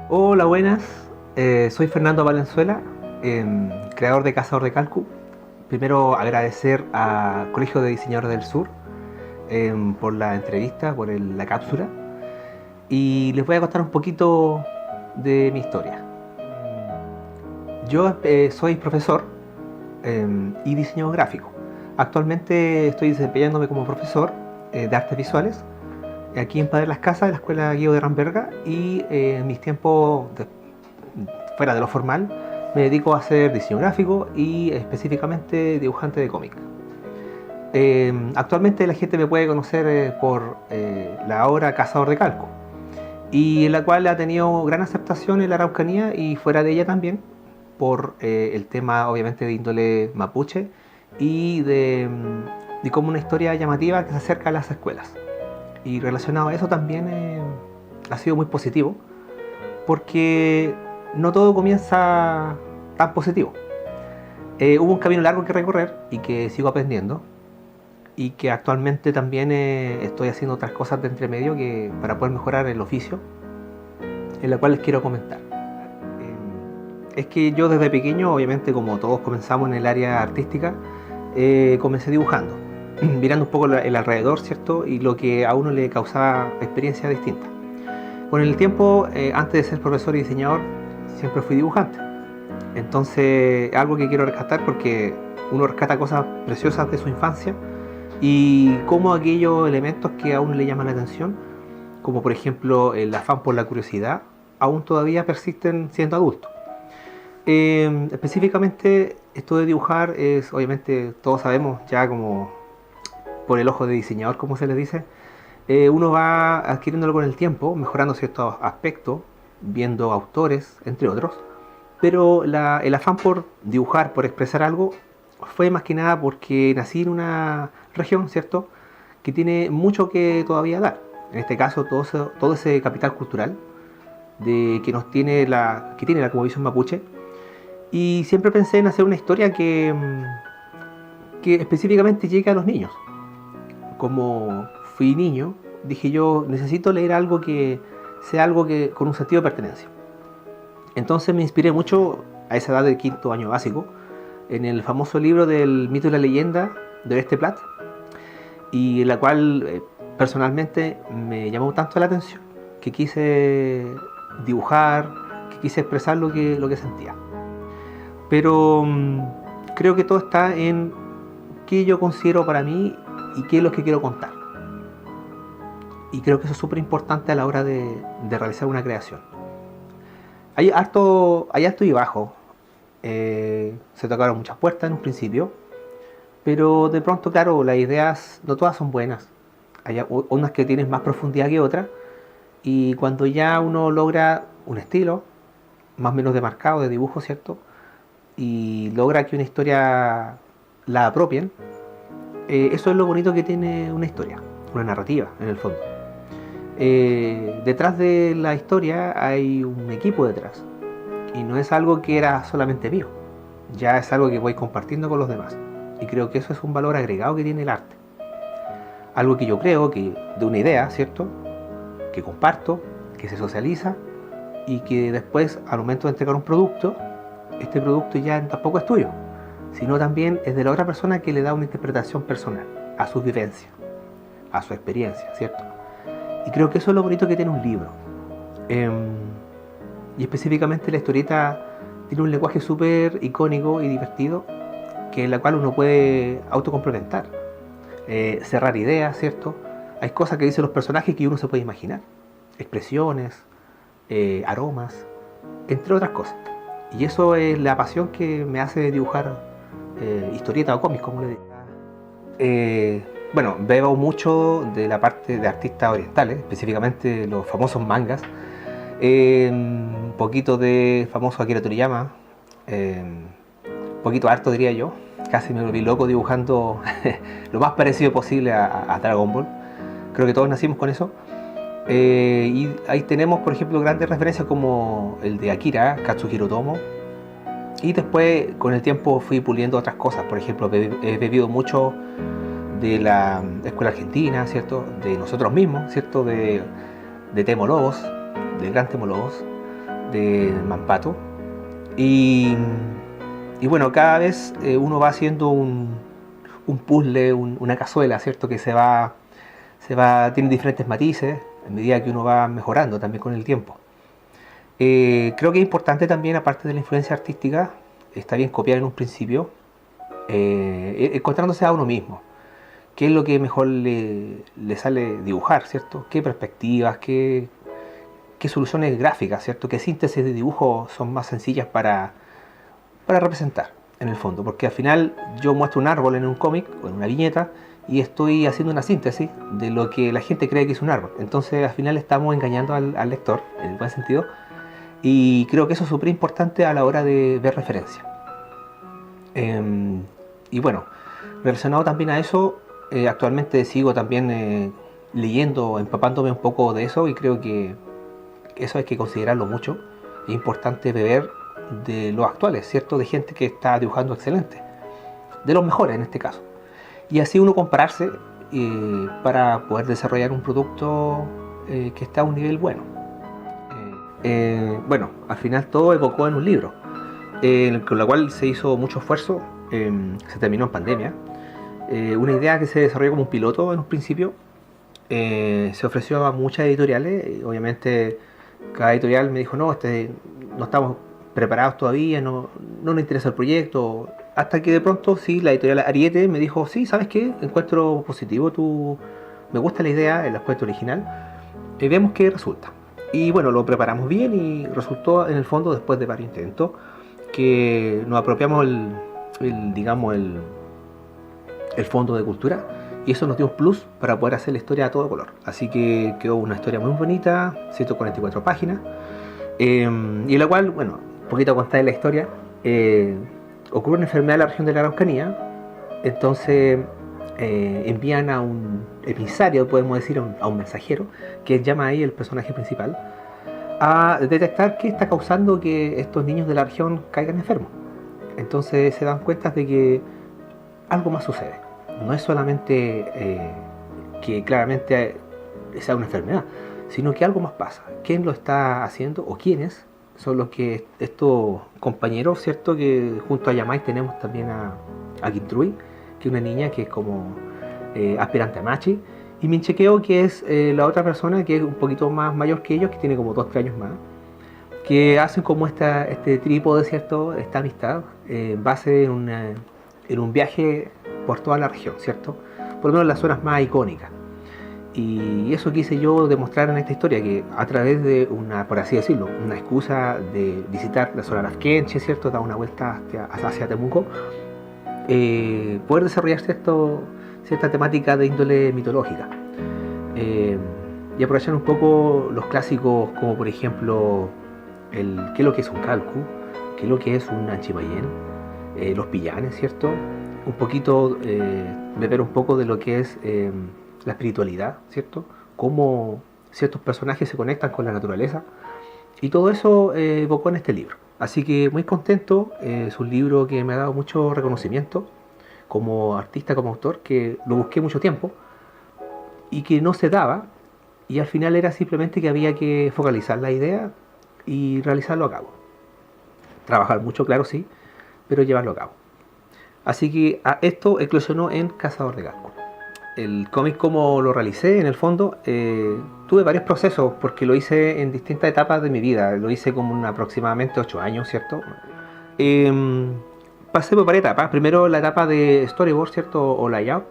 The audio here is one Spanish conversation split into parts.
Hola, buenas. Soy Fernando Valenzuela, creador de Cazador de Calcu. Primero agradecer a Colegio de Diseñadores del Sur por la entrevista, por la cápsula. Y les voy a contar un poquito de mi historia. Yo soy profesor y diseñador gráfico. Actualmente estoy desempeñándome como profesor de artes visuales aquí en Padre Las Casas, de la Escuela Guido de Ramberga, y en mis tiempos fuera de lo formal me dedico a hacer diseño gráfico y específicamente dibujante de cómic. Actualmente la gente me puede conocer por la obra Cazador de Calco, y en la cual ha tenido gran aceptación en la Araucanía y fuera de ella también, por el tema obviamente de índole mapuche y de como una historia llamativa que se acerca a las escuelas. Y relacionado a eso también ha sido muy positivo, porque no todo comienza tan positivo. Hubo un camino largo que recorrer y que sigo aprendiendo, y que actualmente también estoy haciendo otras cosas de entre medio para poder mejorar el oficio, en la cual les quiero comentar. Es que yo desde pequeño, obviamente como todos comenzamos en el área artística, comencé dibujando, mirando un poco el alrededor, ¿cierto? Y lo que a uno le causaba experiencias distintas. Con el tiempo, antes de ser profesor y diseñador, siempre fui dibujante. Entonces, algo que quiero rescatar, porque uno rescata cosas preciosas de su infancia y como aquellos elementos que a uno le llaman la atención, como por ejemplo el afán por la curiosidad, aún todavía persisten siendo adultos. Específicamente, esto de dibujar es, obviamente, todos sabemos ya como por el ojo de diseñador, como se les dice, uno va adquiriéndolo con el tiempo, mejorando ciertos aspectos, viendo autores, entre otros. Pero el afán por dibujar, por expresar algo, fue más que nada porque nací en una región, ¿cierto?, que tiene mucho que todavía dar. En este caso, todo ese capital cultural que nos tiene que tiene la cosmovisión mapuche. Y siempre pensé en hacer una historia que específicamente llegue a los niños. Como fui niño, dije yo, necesito leer algo que sea algo que con un sentido de pertenencia. Entonces me inspiré mucho a esa edad del quinto año básico en el famoso libro del mito y la leyenda de Oreste Plat, y en la cual personalmente me llamó tanto la atención que quise dibujar, que quise expresar lo que sentía. Pero creo que todo está en qué yo considero para mí y qué es lo que quiero contar. Y creo que eso es súper importante a la hora de realizar una creación. Hay alto y bajo. Se tocaron muchas puertas en un principio, pero de pronto, claro, las ideas no todas son buenas. Hay unas que tienen más profundidad que otras, y cuando ya uno logra un estilo más o menos demarcado de dibujo, ¿cierto?, y logra que una historia la apropien, eso es lo bonito que tiene una historia, una narrativa en el fondo. Detrás de la historia hay un equipo detrás, y no es algo que era solamente mío, ya es algo que voy compartiendo con los demás, y creo que eso es un valor agregado que tiene el arte. Algo que yo creo que de una idea, ¿cierto?, que comparto, que se socializa, y que después al momento de entregar un producto, este producto ya tampoco es tuyo, sino también es de la otra persona, que le da una interpretación personal a su vivencia, a su experiencia, ¿cierto? Y creo que eso es lo bonito que tiene un libro. Y específicamente la historieta tiene un lenguaje súper icónico y divertido, que en la cual uno puede autocomplementar, cerrar ideas, ¿cierto? Hay cosas que dicen los personajes que uno se puede imaginar, expresiones, aromas, entre otras cosas. Y eso es la pasión que me hace dibujar historieta o cómics, como le digo. Bueno, veo mucho de la parte de artistas orientales, específicamente los famosos mangas. Un poquito de famoso Akira Toriyama, un poquito harto diría yo. Casi me volví loco dibujando lo más parecido posible a Dragon Ball. Creo que todos nacimos con eso. Y ahí tenemos, por ejemplo, grandes referencias como el de Akira, Katsuhiro Otomo. Y después, con el tiempo, fui puliendo otras cosas. Por ejemplo, he bebido mucho de la escuela argentina, ¿cierto?, de nosotros mismos, ¿cierto?, de Temo Lobos, del gran Temo Lobos, de Mampato. Y, y bueno, cada vez uno va haciendo un puzzle, una cazuela, ¿cierto? Que tiene diferentes matices a medida que uno va mejorando también con el tiempo. Creo que es importante también, aparte de la influencia artística, está bien copiar en un principio, encontrándose a uno mismo. ¿Qué es lo que mejor le sale dibujar, ¿cierto? ¿Qué perspectivas, qué soluciones gráficas, ¿cierto? ¿Qué síntesis de dibujo son más sencillas para representar, en el fondo? Porque al final yo muestro un árbol en un cómic o en una viñeta y estoy haciendo una síntesis de lo que la gente cree que es un árbol. Entonces al final estamos engañando al lector, en el buen sentido, y creo que eso es súper importante a la hora de ver referencia. Y bueno, relacionado también a eso, actualmente sigo también leyendo, empapándome un poco de eso, y creo que eso hay que considerarlo mucho. Es importante beber de los actuales, ¿cierto? De gente que está dibujando excelente, de los mejores en este caso. Y así uno compararse para poder desarrollar un producto que está a un nivel bueno. Bueno, al final todo evocó en un libro, con la cual se hizo mucho esfuerzo, se terminó en pandemia. Una idea que se desarrolló como un piloto en un principio, se ofreció a muchas editoriales, obviamente cada editorial me dijo, no, no estamos preparados todavía, no nos interesa el proyecto, hasta que de pronto sí, la editorial Ariete me dijo, sí, ¿sabes qué? Encuentro positivo, me gusta la idea, el aspecto original, y vemos qué resulta. Y bueno, lo preparamos bien y resultó en el fondo, después de varios intentos, que nos apropiamos el fondo de cultura, y eso nos dio un plus para poder hacer la historia a todo color. Así que quedó una historia muy bonita, 144 páginas, y en la cual, bueno, un poquito a contar la historia, ocurre una enfermedad en la región de la Araucanía. Entonces envían a un emisario, podemos decir, a un mensajero, que llama ahí el personaje principal, a detectar qué está causando que estos niños de la región caigan enfermos. Entonces se dan cuenta de que algo más sucede. No es solamente que claramente sea una enfermedad, sino que algo más pasa. ¿Quién lo está haciendo o quiénes son los que estos compañeros, ¿cierto? Que junto a Yamai tenemos también a Kintrui, que es una niña que es como aspirante a Machi, y Minchequeo, que es la otra persona que es un poquito más mayor que ellos, que tiene como 2-3 años más, que hacen como este trípode, ¿cierto? Esta amistad base en un viaje por toda la región, ¿cierto? Por lo menos las zonas más icónicas. Y eso quise yo demostrar en esta historia, que a través de una, por así decirlo, una excusa de visitar la zona Lafkenche, ¿cierto? Dar una vuelta hacia Temuco, poder desarrollar cierta temática de índole mitológica. Y aprovechar un poco los clásicos, como por ejemplo, qué es lo que es un Calcu, qué es lo que es un Anchimayén, los pillanes, ¿cierto? Un poquito, beber un poco de lo que es la espiritualidad, ¿cierto? Cómo ciertos personajes se conectan con la naturaleza. Y todo eso evocó en este libro. Así que muy contento, es un libro que me ha dado mucho reconocimiento como artista, como autor, que lo busqué mucho tiempo y que no se daba, y al final era simplemente que había que focalizar la idea y realizarlo a cabo. Trabajar mucho, claro, sí, pero llevarlo a cabo. Así que esto eclosionó en Cazador de Calcu. El cómic, como lo realicé, en el fondo, tuve varios procesos, porque lo hice en distintas etapas de mi vida. Lo hice como aproximadamente 8 años, ¿cierto? Pasé por varias etapas. Primero la etapa de storyboard, ¿cierto? O layout,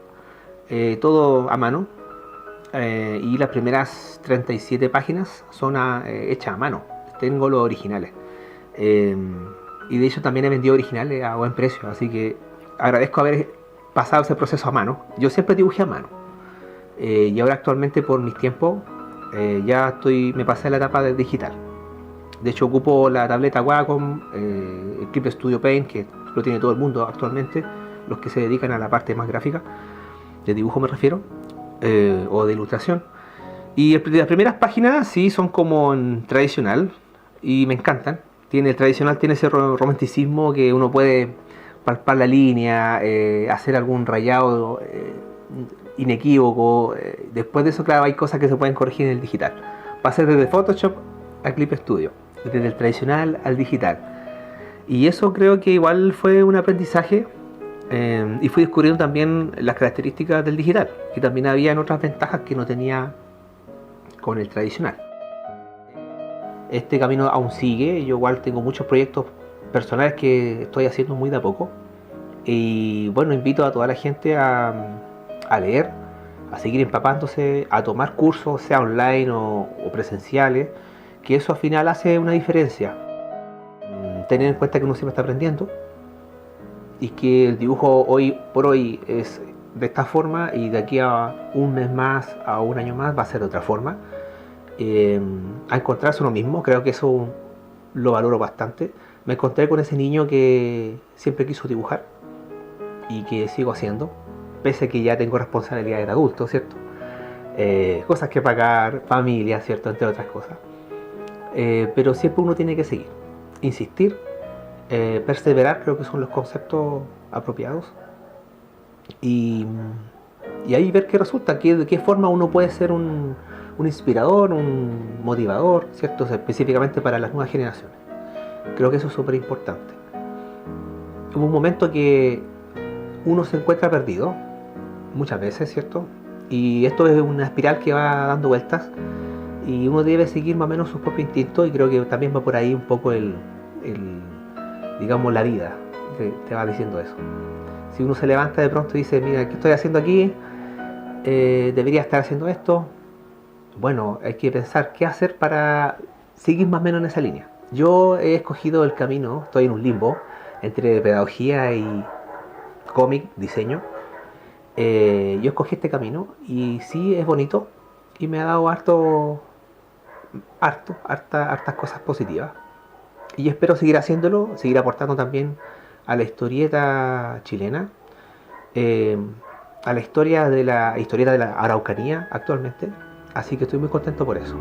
todo a mano. Y las primeras 37 páginas son hechas a mano. Tengo los originales. Y de hecho también he vendido originales a buen precio, así que agradezco haber pasado ese proceso a mano. Yo siempre dibujé a mano, y ahora actualmente, por mis tiempos, me pasé a la etapa de digital. De hecho ocupo la tableta Wacom, el Clip Studio Paint, que lo tiene todo el mundo actualmente, los que se dedican a la parte más gráfica, de dibujo me refiero, o de ilustración. Y las primeras páginas sí son como en tradicional, y me encantan. El tradicional tiene ese romanticismo que uno puede palpar la línea, hacer algún rayado inequívoco. Después de eso, claro, hay cosas que se pueden corregir en el digital. Pasé desde Photoshop a Clip Studio. desde el tradicional al digital. Y eso creo que igual fue un aprendizaje, y fui descubriendo también las características del digital, que también había otras ventajas que no tenía con el tradicional. Este camino aún sigue, yo igual tengo muchos proyectos personales que estoy haciendo muy de a poco. Y bueno, invito a toda la gente a leer, a seguir empapándose, a tomar cursos, sea online o presenciales, que eso al final hace una diferencia. Tener en cuenta que uno siempre está aprendiendo y que el dibujo hoy por hoy es de esta forma y de aquí a un mes más, a un año más va a ser de otra forma. A encontrarse uno mismo, creo que eso lo valoro bastante. Me encontré con ese niño que siempre quiso dibujar y que sigo haciendo, pese a que ya tengo responsabilidades de adulto, ¿cierto? Cosas que pagar, familia, ¿cierto? Entre otras cosas. Pero siempre uno tiene que seguir, insistir, perseverar, creo que son los conceptos apropiados. Y, y ahí ver qué resulta, de qué forma uno puede ser un inspirador, un motivador, ¿cierto? O sea, específicamente para las nuevas generaciones. Creo que eso es súper importante. Hubo un momento que uno se encuentra perdido, muchas veces, ¿cierto? Y esto es una espiral que va dando vueltas y uno debe seguir más o menos sus propios instintos y creo que también va por ahí un poco digamos, la vida, te va diciendo eso. Si uno se levanta de pronto y dice, mira, ¿qué estoy haciendo aquí? Debería estar haciendo esto. Bueno, hay que pensar qué hacer para seguir más o menos en esa línea. Yo he escogido el camino, estoy en un limbo entre pedagogía y cómic, diseño. Yo escogí este camino y sí es bonito y me ha dado hartas cosas positivas. Y espero seguir haciéndolo, seguir aportando también a la historieta chilena, eh, a la historieta de la Araucanía actualmente. Así que estoy muy contento por eso.